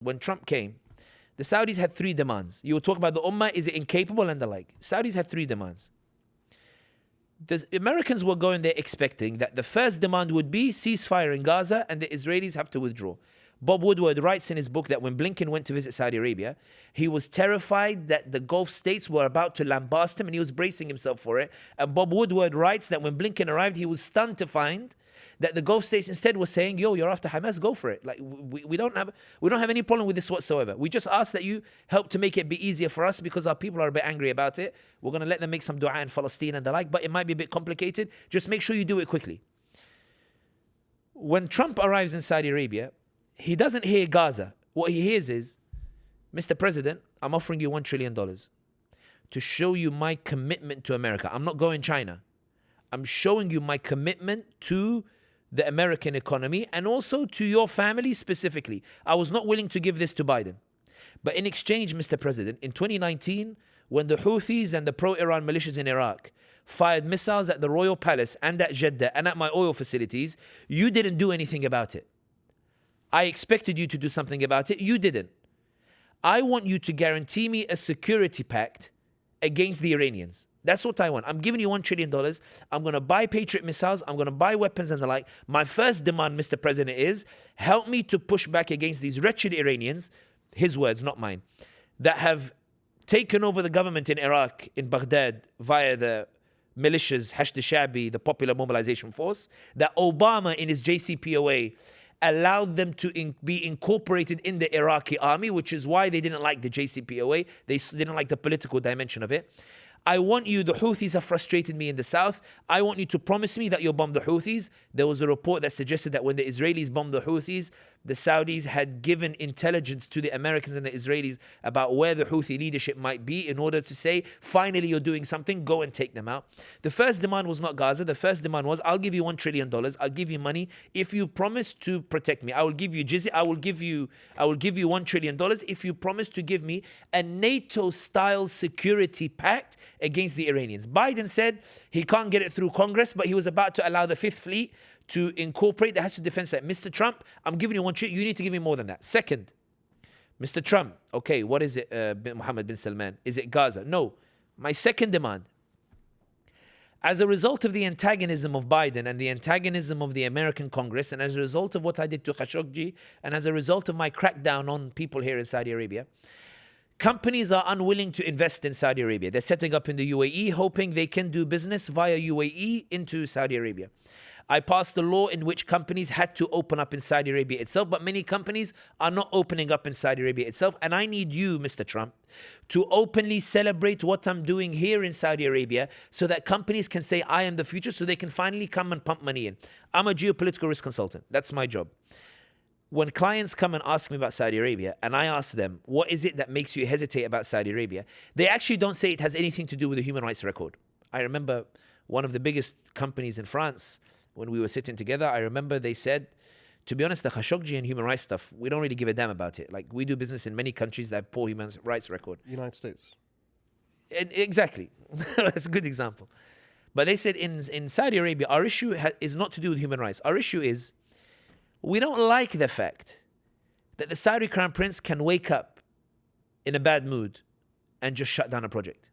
when Trump came, the Saudis had 3 demands. You were talking about the Ummah, is it incapable and the like. Saudis had 3 demands. The Americans were going there expecting that the first demand would be ceasefire in Gaza and the Israelis have to withdraw. Bob Woodward writes in his book that when Blinken went to visit Saudi Arabia, he was terrified that the Gulf states were about to lambast him and he was bracing himself for it. And Bob Woodward writes that when Blinken arrived, he was stunned to find that the Gulf states instead were saying, yo, you're after Hamas, go for it. Like we don't have any problem with this whatsoever. We just ask that you help to make it be easier for us because our people are a bit angry about it. We're going to let them make some dua in Palestine and the like, but it might be a bit complicated. Just make sure you do it quickly. When Trump arrives in Saudi Arabia, he doesn't hear Gaza. What he hears is, Mr. President, I'm offering you $1 trillion to show you my commitment to America. I'm not going China. I'm showing you my commitment to the American economy and also to your family specifically. I was not willing to give this to Biden. But in exchange, Mr. President, in 2019, when the Houthis and the pro-Iran militias in Iraq fired missiles at the Royal Palace and at Jeddah and at my oil facilities, you didn't do anything about it. I expected you to do something about it. You didn't. I want you to guarantee me a security pact against the Iranians. That's what I want. I'm giving you $1 trillion. I'm going to buy Patriot missiles. I'm going to buy weapons and the like. My first demand, Mr. President, is help me to push back against these wretched Iranians, his words, not mine, that have taken over the government in Iraq, in Baghdad, via the militias, Hashd al-Sha'bi, the Popular Mobilization Force, that Obama in his JCPOA allowed them to be incorporated in the Iraqi army, which is why they didn't like the JCPOA. They didn't like the political dimension of it. I want you, the Houthis have frustrated me in the south. I want you to promise me that you'll bomb the Houthis. There was a report that suggested that when the Israelis bombed the Houthis, the Saudis had given intelligence to the Americans and the Israelis about where the Houthi leadership might be in order to say, finally, you're doing something, go and take them out. The first demand was not Gaza. The first demand was, I'll give you $1 trillion. I'll give you money if you promise to protect me. I will give you JIZYA. I will give you $1 trillion if you promise to give me a NATO-style security pact against the Iranians. Biden said he can't get it through Congress, but he was about to allow the Fifth Fleet to incorporate the Hostile Defense Act. Mr. Trump, I'm giving you $1 trillion. You need to give me more than that. Second, Mr. Trump, okay, what is it, Mohammed bin Salman? Is it Gaza? No. My second demand, as a result of the antagonism of Biden and the antagonism of the American Congress, and as a result of what I did to Khashoggi, and as a result of my crackdown on people here in Saudi Arabia, companies are unwilling to invest in Saudi Arabia. They're setting up in the UAE, hoping they can do business via UAE into Saudi Arabia. I passed a law in which companies had to open up in Saudi Arabia itself, but many companies are not opening up in Saudi Arabia itself. And I need you, Mr. Trump, to openly celebrate what I'm doing here in Saudi Arabia so that companies can say, I am the future, so they can finally come and pump money in. I'm a geopolitical risk consultant. That's my job. When clients come and ask me about Saudi Arabia, and I ask them, what is it that makes you hesitate about Saudi Arabia? They actually don't say it has anything to do with the human rights record. I remember one of the biggest companies in France, when we were sitting together, I remember they said, to be honest, the Khashoggi and human rights stuff, we don't really give a damn about it. Like, we do business in many countries that have poor human rights record. United States. Exactly. That's a good example. But they said in Saudi Arabia, our issue is not to do with human rights. Our issue is, we don't like the fact that the Saudi Crown Prince can wake up in a bad mood and just shut down a project.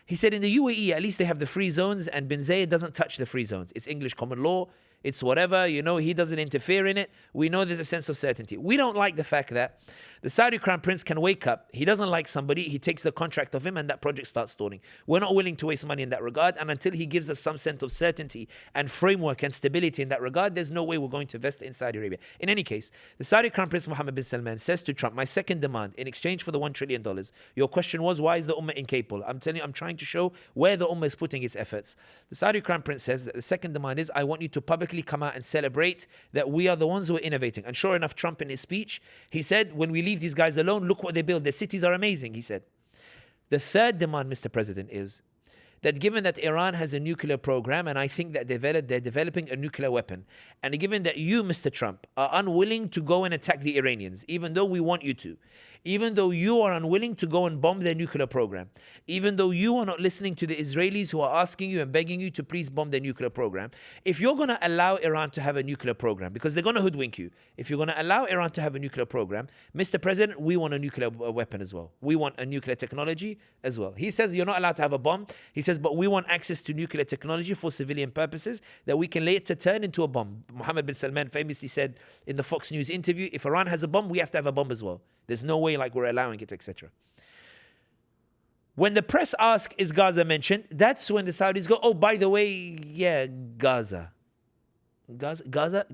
He said in the UAE, at least they have the free zones, and bin Zayed doesn't touch the free zones. It's English common law. It's whatever, he doesn't interfere in it. We know there's a sense of certainty. We don't like the fact that the Saudi Crown Prince can wake up, he doesn't like somebody, he takes the contract of him, and that project starts stalling. We're not willing to waste money in that regard, and until he gives us some sense of certainty and framework and stability in that regard, there's no way we're going to invest in Saudi Arabia. In any case, the Saudi Crown Prince Mohammed bin Salman says to Trump, my second demand, in exchange for the $1 trillion, your question was, why is the Ummah incapable? I'm telling you, I'm trying to show where the Ummah is putting its efforts. The Saudi Crown Prince says that the second demand is, I want you to publicly come out and celebrate that we are the ones who are innovating. And sure enough, Trump in his speech, he said, when we leave these guys alone, look what they build. Their cities are amazing, he said. The third demand, Mr. President, is that given that Iran has a nuclear program, and I think that they're developing a nuclear weapon, and given that you, Mr. Trump, are unwilling to go and attack the Iranians, even though we want you to, even though you are unwilling to go and bomb their nuclear program, even though you are not listening to the Israelis who are asking you and begging you to please bomb their nuclear program, if you're going to allow Iran to have a nuclear program, because they're going to hoodwink you, if you're going to allow Iran to have a nuclear program, Mr. President, we want a nuclear weapon as well. We want a nuclear technology as well. He says you're not allowed to have a bomb. He says, but we want access to nuclear technology for civilian purposes that we can later turn into a bomb. Mohammed bin Salman famously said in the Fox News interview, if Iran has a bomb, we have to have a bomb as well. There's no way like we're allowing it, etc. When the press ask, is Gaza mentioned? That's when the Saudis go, oh, by the way, yeah, Gaza. Gaza.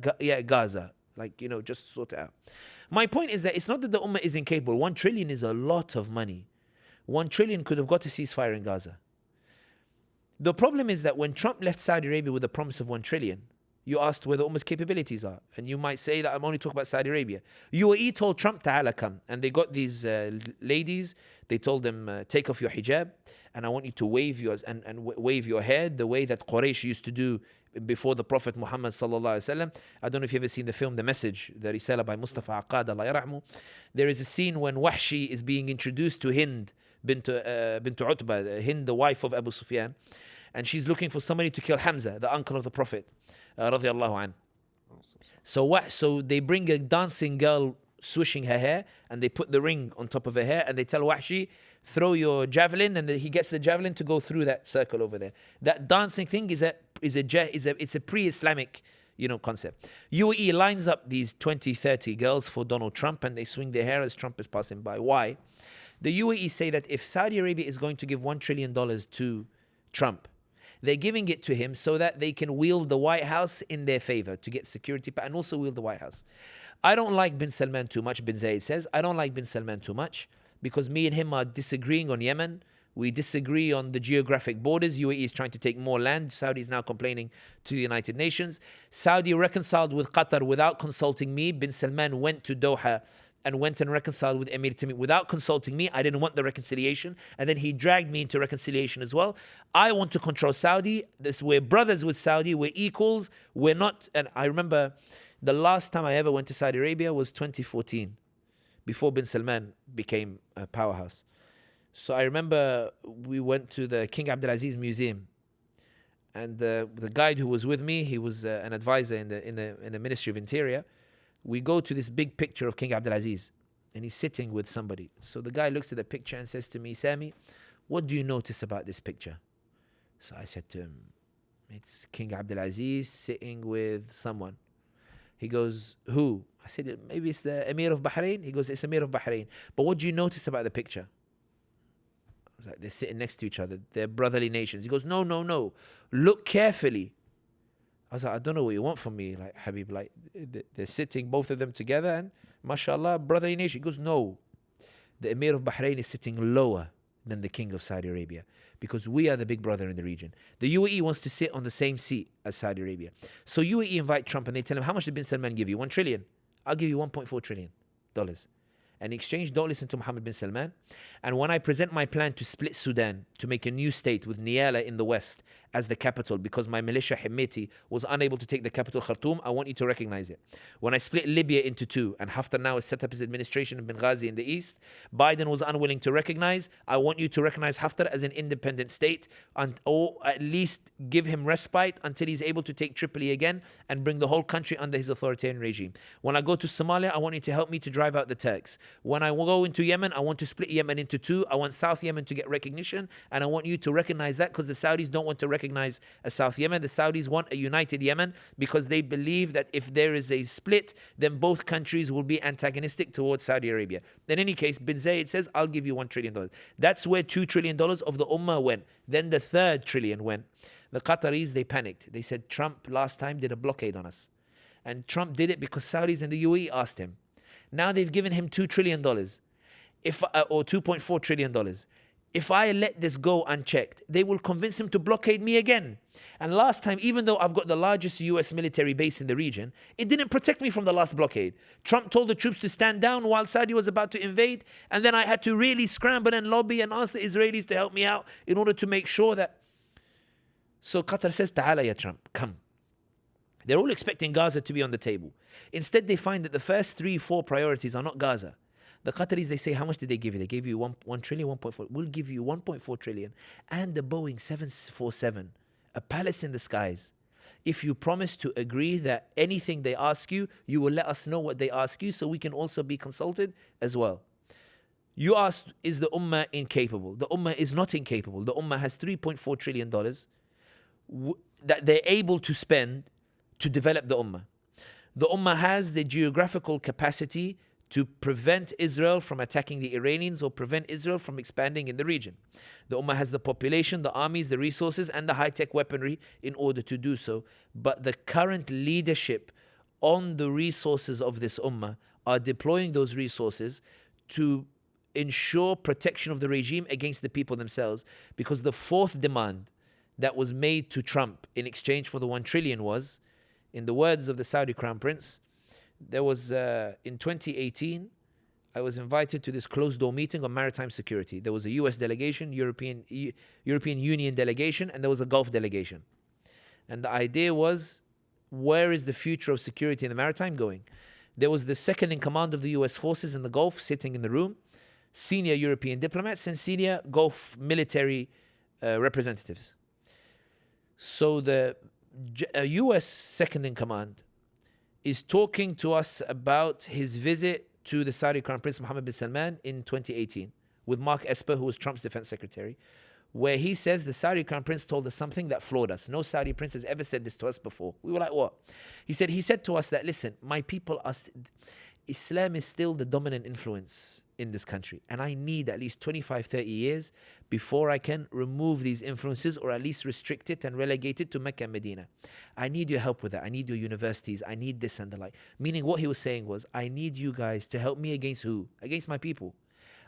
Like, just sort it out. My point is that it's not that the Ummah is incapable. 1 trillion is a lot of money. 1 trillion could have got a ceasefire in Gaza. The problem is that when Trump left Saudi Arabia with the promise of 1 trillion, you asked where the Ummah's capabilities are. And you might say that I'm only talking about Saudi Arabia. UAE told Trump, Ta'ala come. And they got these ladies, they told them, take off your hijab, and I want you to wave yours and wave your head the way that Quraysh used to do before the Prophet Muhammad sallallahu alaihi wasallam. I don't know if you've ever seen the film The Message, the Risala by Mustafa Aqad, Allah yarahmu. There is a scene when Wahshi is being introduced to Hind bint Utbah, Hind, the wife of Abu Sufyan, and she's looking for somebody to kill Hamza, the uncle of the Prophet, radiallahu an. So they bring a dancing girl swishing her hair, and they put the ring on top of her hair, and they tell Wahshi, throw your javelin, and he gets the javelin to go through that circle over there. That dancing thing is a pre-Islamic concept. UAE lines up these 20, 30 girls for Donald Trump, and they swing their hair as Trump is passing by. Why? The UAE say that if Saudi Arabia is going to give $1 trillion to Trump, they're giving it to him so that they can wield the White House in their favor to get security and also wield the White House. I don't like bin Salman too much, bin Zayed says. I don't like bin Salman too much because me and him are disagreeing on Yemen. We disagree on the geographic borders. UAE is trying to take more land. Saudi is now complaining to the United Nations. Saudi reconciled with Qatar without consulting me. Bin Salman went to Doha and went and reconciled with Emir Tamim without consulting me. I didn't want the reconciliation. And then he dragged me into reconciliation as well. I want to control Saudi. We're brothers with Saudi. We're equals. We're not. And I remember the last time I ever went to Saudi Arabia was 2014, before bin Salman became a powerhouse. So I remember we went to the King Abdulaziz Museum. And the guide who was with me, he was an advisor in the Ministry of Interior. We go to this big picture of King Abdulaziz, and he's sitting with somebody. So the guy looks at the picture and says to me, Sami, what do you notice about this picture? So I said to him, it's King Abdulaziz sitting with someone. He goes, who? I said, maybe it's the Emir of Bahrain. He goes, it's Emir of Bahrain. But what do you notice about the picture? I was like, they're sitting next to each other. They're brotherly nations. He goes, no. Look carefully. I was like, I don't know what you want from me, like Habib. Like they're sitting, both of them together, and mashallah, brotherly nation. He goes, no. The Emir of Bahrain is sitting lower than the King of Saudi Arabia because we are the big brother in the region. The UAE wants to sit on the same seat as Saudi Arabia. So UAE invite Trump and they tell him, how much did bin Salman give you? 1 trillion. I'll give you $1.4 trillion. And in exchange, don't listen to Mohammed bin Salman. And when I present my plan to split Sudan, to make a new state with Niala in the west as the capital, because my militia Himeti was unable to take the capital Khartoum, I want you to recognize it. When I split Libya into two, and Haftar now has set up his administration in Benghazi in the east, Biden was unwilling to recognize. I want you to recognize Haftar as an independent state, or at least give him respite until he's able to take Tripoli again and bring the whole country under his authoritarian regime. When I go to Somalia, I want you to help me to drive out the Turks. When I go into Yemen, I want to split Yemen into two. I want South Yemen to get recognition, and I want you to recognize that because the Saudis don't want to recognize a South Yemen. The Saudis want a united Yemen because they believe that if there is a split, then both countries will be antagonistic towards Saudi Arabia. In any case, bin Zayed says, I'll give you $1 trillion. That's where $2 trillion of the Ummah went. Then the third trillion went. The Qataris, they panicked. They said, Trump last time did a blockade on us. And Trump did it because Saudis and the UAE asked him. Now they've given him $2 trillion, or $2.4 trillion. If I let this go unchecked, they will convince him to blockade me again. And last time, even though I've got the largest US military base in the region, it didn't protect me from the last blockade. Trump told the troops to stand down while Saudi was about to invade, and then I had to really scramble and lobby and ask the Israelis to help me out in order to make sure that So Qatar says, Ta'ala ya Trump, come. They're all expecting Gaza to be on the table. Instead, they find that the first 3-4 priorities are not Gaza. The Qataris, they say, how much did they give you? They gave you 1 trillion, 1.4. We'll give you 1.4 trillion and the Boeing 747, a palace in the skies. If you promise to agree that anything they ask you, you will let us know what they ask you so we can also be consulted as well. You asked, is the Ummah incapable? The Ummah is not incapable. The Ummah has $3.4 trillion that they're able to spend to develop the Ummah. The Ummah has the geographical capacity to prevent Israel from attacking the Iranians or prevent Israel from expanding in the region. The Ummah has the population, the armies, the resources, and the high-tech weaponry in order to do so. But the current leadership on the resources of this Ummah are deploying those resources to ensure protection of the regime against the people themselves. Because the fourth demand that was made to Trump in exchange for the 1 trillion was, in the words of the Saudi Crown Prince, there was, in 2018, I was invited to this closed-door meeting on maritime security. There was a US delegation, European Union delegation, and there was a Gulf delegation. And the idea was, where is the future of security in the maritime going? There was the second in command of the US forces in the Gulf sitting in the room, senior European diplomats and senior Gulf military representatives. So the US second in command is talking to us about his visit to the Saudi Crown Prince Mohammed bin Salman in 2018 with Mark Esper, who was Trump's defense secretary, where he says the Saudi Crown Prince told us something that floored us. No Saudi prince has ever said this to us before. We were like, what? He said to us that, listen, my people are... Islam is still the dominant influence in this country. And I need at least 25, 30 years before I can remove these influences or at least restrict it and relegate it to Mecca and Medina. I need your help with that. I need your universities. I need this and the like. Meaning what he was saying was, I need you guys to help me against who? Against my people.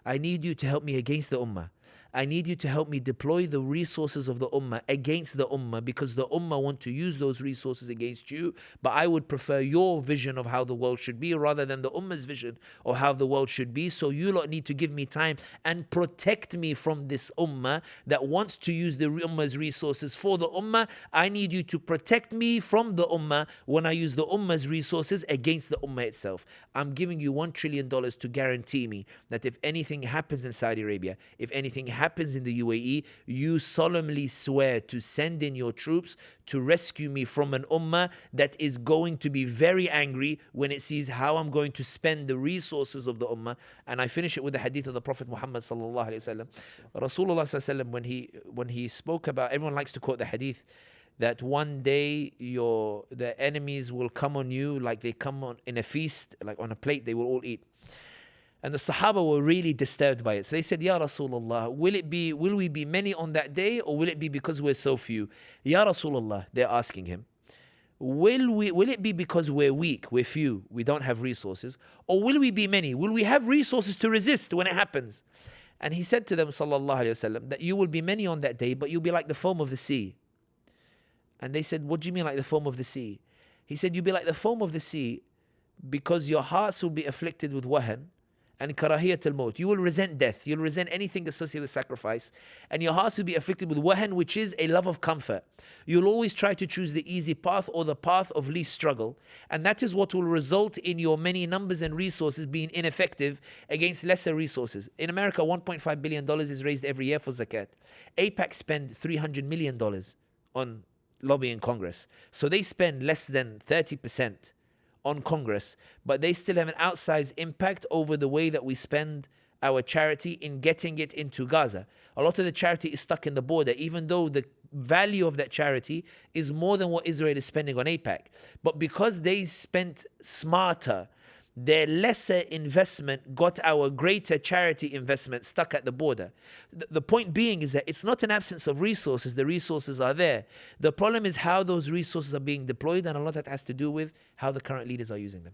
I need you to help me against the Ummah. I need you to help me deploy the resources of the Ummah against the Ummah, because the Ummah want to use those resources against you. But I would prefer your vision of how the world should be rather than the Ummah's vision of how the world should be. So you lot need to give me time and protect me from this Ummah that wants to use the Ummah's resources for the Ummah. I need you to protect me from the Ummah when I use the Ummah's resources against the Ummah itself. I'm giving you $1 trillion to guarantee me that if anything happens in Saudi Arabia, if anything happens in the UAE, you solemnly swear to send in your troops to rescue me from an Ummah that is going to be very angry when it sees how I'm going to spend the resources of the Ummah. And I finish it with the hadith of the Prophet Muhammad sallallahu alaihi wasallam. Rasulullah sallallahu alaihi wasallam, when he spoke about, everyone likes to quote the hadith, that one day the enemies will come on you like they come on in a feast, like on a plate, they will all eat. And the Sahaba were really disturbed by it. So they said, Ya Rasulullah, will we be many on that day, or will it be because we're so few? Ya Rasulullah, they're asking him, will it be because we're weak, we're few, we don't have resources, or will we be many? Will we have resources to resist when it happens? And he said to them, sallallahu alayhi wasallam, that you will be many on that day, but you'll be like the foam of the sea. And they said, what do you mean like the foam of the sea? He said, you'll be like the foam of the sea because your hearts will be afflicted with wahan and karahiyat al-maut. You will resent death. You'll resent anything associated with sacrifice. And your hearts will be afflicted with wahan, which is a love of comfort. You'll always try to choose the easy path or the path of least struggle. And that is what will result in your many numbers and resources being ineffective against lesser resources. In America, $1.5 billion is raised every year for zakat. APAC spend $300 million on lobbying Congress. So they spend less than 30% on Congress, but they still have an outsized impact over the way that we spend our charity in getting it into Gaza. A lot of the charity is stuck in the border, even though the value of that charity is more than what Israel is spending on APAC. But because they spent smarter, their lesser investment got our greater charity investment stuck at the border. The point being is that it's not an absence of resources. The resources are there. The problem is how those resources are being deployed, and a lot of that has to do with how the current leaders are using them.